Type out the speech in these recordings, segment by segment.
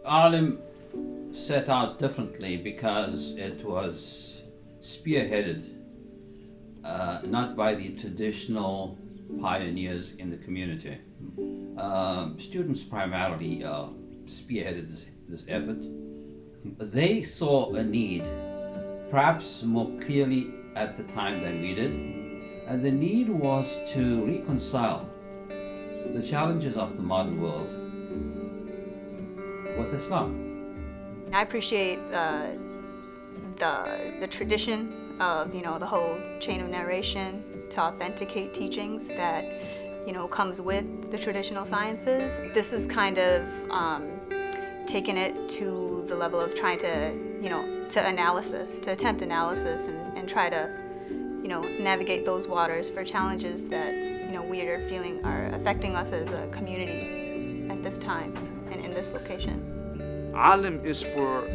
ALIM set out differently because it was spearheaded not by the traditional pioneers in the community. Students primarily spearheaded this effort. They saw a need, perhaps more clearly at the time than we did, and the need was to reconcile the challenges of the modern world with Islam. I appreciate the tradition of the whole chain of narration to authenticate teachings that comes with the traditional sciences. This is kind of taking it to the level of trying to attempt analysis and try to navigate those waters for challenges that we are feeling are affecting us as a community at this time and in this location. Alim is for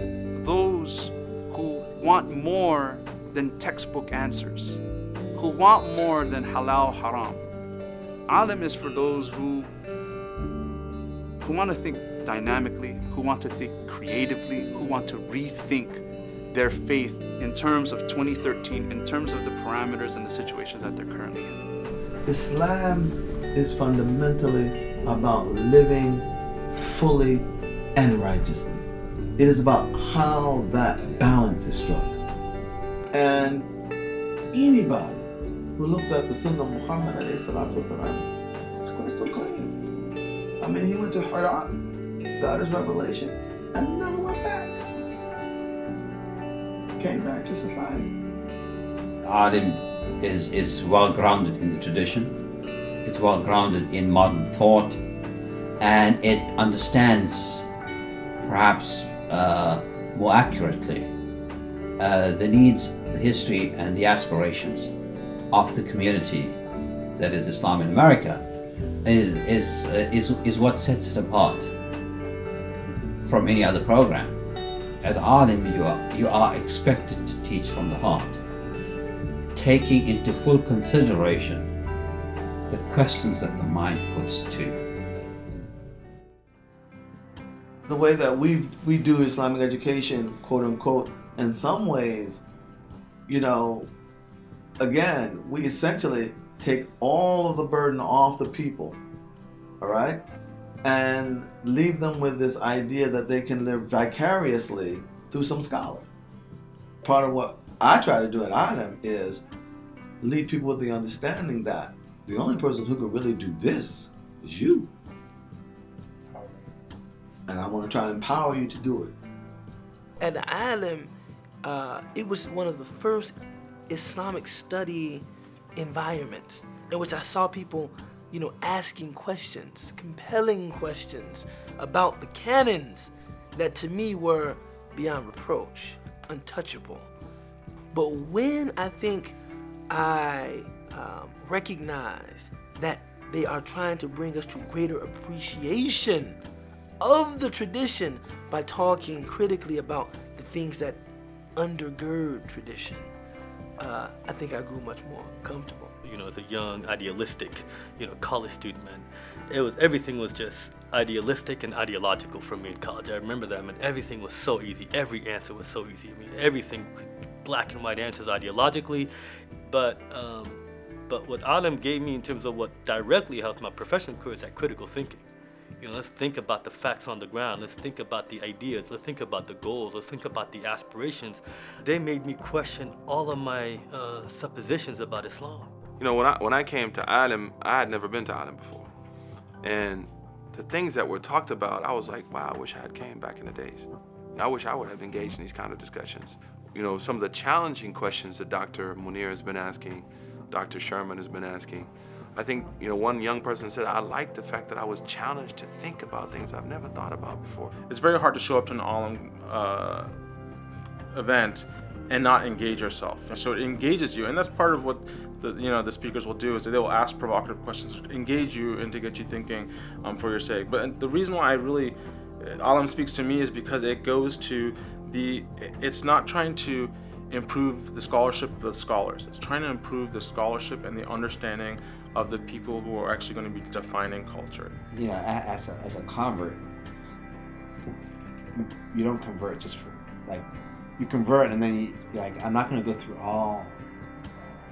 those who want more than textbook answers, who want more than halal haram. Alim is for those who want to think dynamically, who want to think creatively, who want to rethink their faith in terms of 2013, in terms of the parameters and the situations that they're currently in. Islam is fundamentally about living fully and righteously. It is about how that balance is struck. And anybody who looks at the Sunnah of Muhammad والسلام, it's crystal clean. I mean, he went to Hira, got his revelation, and never went back. Came back to society. ALIM is well grounded in the tradition. It's well grounded in modern thought, and it understands, perhaps more accurately, the needs, the history, and the aspirations of the community that is Islam in America. Is what sets it apart from any other program. At ALIM, you are expected to teach from the heart, taking into full consideration the questions that the mind puts to you. The way that we do Islamic education, quote unquote, in some ways, again, we essentially take all of the burden off the people, all right? And leave them with this idea that they can live vicariously through some scholar. Part of what I try to do at Aalem is lead people with the understanding that the only person who can really do this is you. And I want to try to empower you to do it. At the Aalem, it was one of the first Islamic study environments in which I saw people asking questions, compelling questions about the canons that to me were beyond reproach, untouchable. But when I think I recognized that they are trying to bring us to greater appreciation of the tradition by talking critically about the things that undergird tradition, I think I grew much more comfortable. As a young, idealistic, college student, man, everything was just idealistic and ideological for me in college. I remember that, man. Everything was so easy. Every answer was so easy. I mean, everything, black and white answers ideologically. But what Aalem gave me in terms of what directly helped my professional career is that critical thinking. Let's think about the facts on the ground. Let's think about the ideas. Let's think about the goals. Let's think about the aspirations. They made me question all of my suppositions about Islam. When I came to Aalem, I had never been to Aalem before. And the things that were talked about, I was like, wow, I wish I had came back in the days. I wish I would have engaged in these kind of discussions. Some of the challenging questions that Dr. Munir has been asking, Dr. Sherman has been asking. I think, one young person said, I like the fact that I was challenged to think about things I've never thought about before. It's very hard to show up to an Aalem event and not engage yourself. So it engages you, and that's part of what the speakers will do, is that they will ask provocative questions to engage you and to get you thinking for your sake. But the reason why Aalem speaks to me is because it goes to it's not trying to improve the scholarship of the scholars. It's trying to improve the scholarship and the understanding of the people who are actually going to be defining culture. As a convert, you don't convert just for like, you convert and then you're like, I'm not going to go through all.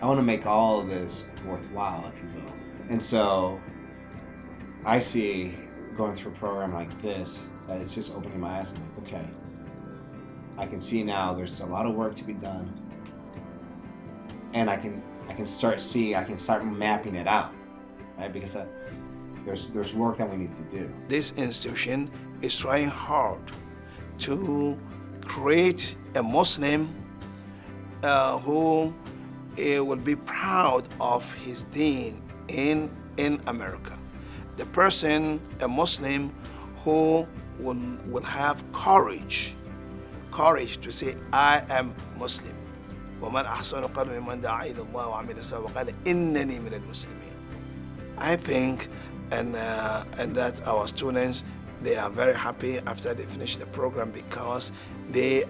I want to make all of this worthwhile, if you will. And so I see going through a program like this that it's just opening my eyes. I'm like, okay, I can see now there's a lot of work to be done, and I can start mapping it out, right? Because there's work that we need to do. This institution is trying hard to create a Muslim who will be proud of his deen in America. The person, a Muslim, who will have courage to say, I am Muslim. وَمَنْ أَحْسَنُ قَوْلًا مِمَّنْ دَعَا إِلَى اللَّهِ وَعَمِلَ صَالِحًا وَقَالَ إِنَّنِي مِنَ الْمُسْلِمِينَ. I think, and that our students, they are very happy after they finish the program because we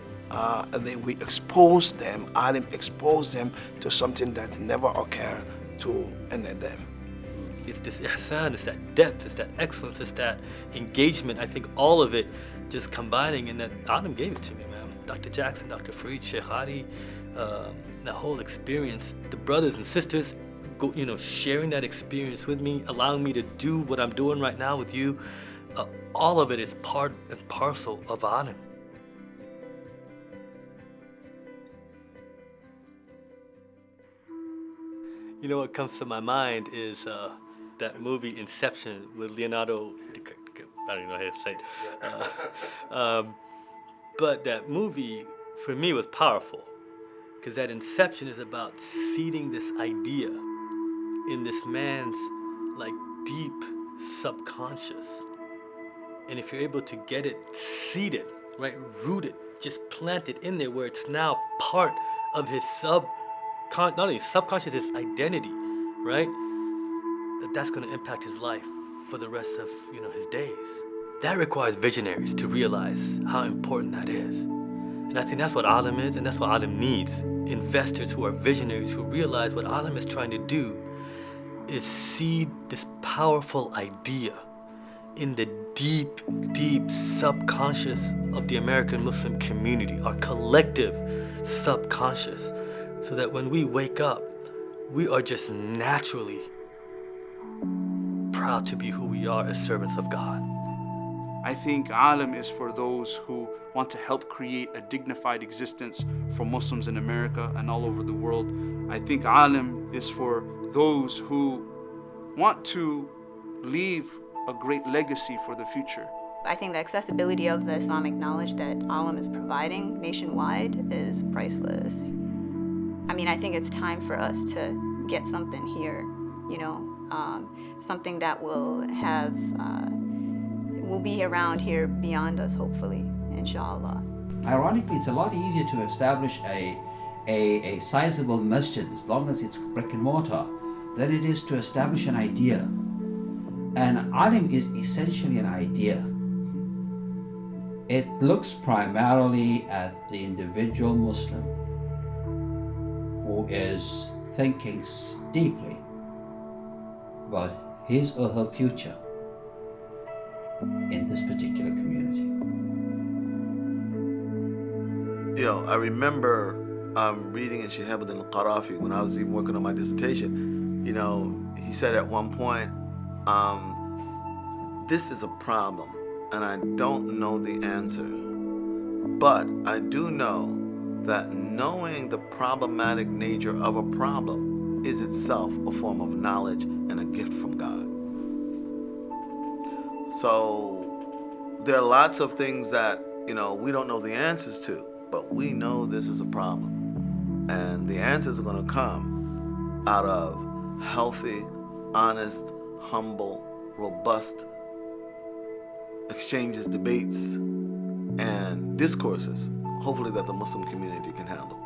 expose them, ALIM expose them to something that never occurred to any of them. It's this ihsan, it's that depth, it's that excellence, it's that engagement. I think all of it just combining, and that Adam gave it to me, man. Dr. Jackson, Dr. Fareed, Sheikh Hadi, that whole experience, the brothers and sisters, sharing that experience with me, allowing me to do what I'm doing right now with you. All of it is part and parcel of Adam. You know what comes to my mind is that movie Inception with Leonardo DiCaprio. I don't even know how to say it. But that movie, for me, was powerful. Because that inception is about seeding this idea in this man's deep subconscious. And if you're able to get it seeded, right, rooted, just planted in there where it's now part of his not only subconscious, his identity, right? That's going to impact his life for the rest of his days. That requires visionaries to realize how important that is. And I think that's what Aalem is, and that's what Aalem needs. Investors who are visionaries, who realize what Aalem is trying to do is seed this powerful idea in the deep, deep subconscious of the American Muslim community, our collective subconscious, so that when we wake up, we are just naturally proud to be who we are as servants of God. I think ALIM is for those who want to help create a dignified existence for Muslims in America and all over the world. I think ALIM is for those who want to leave a great legacy for the future. I think the accessibility of the Islamic knowledge that ALIM is providing nationwide is priceless. I mean, I think it's time for us to get something here, something that will be around here beyond us, hopefully, inshallah. Ironically, it's a lot easier to establish a sizable masjid, as long as it's brick and mortar, than it is to establish an idea. And ALIM is essentially an idea. It looks primarily at the individual Muslim who is thinking deeply about his or her future in this particular community. I remember reading in Shihab al-Qarafi when I was even working on my dissertation. He said at one point, this is a problem and I don't know the answer, but I do know that knowing the problematic nature of a problem is itself a form of knowledge and a gift from God. So there are lots of things that, we don't know the answers to, but we know this is a problem. And the answers are going to come out of healthy, honest, humble, robust exchanges, debates, and discourses, hopefully that the Muslim community can handle.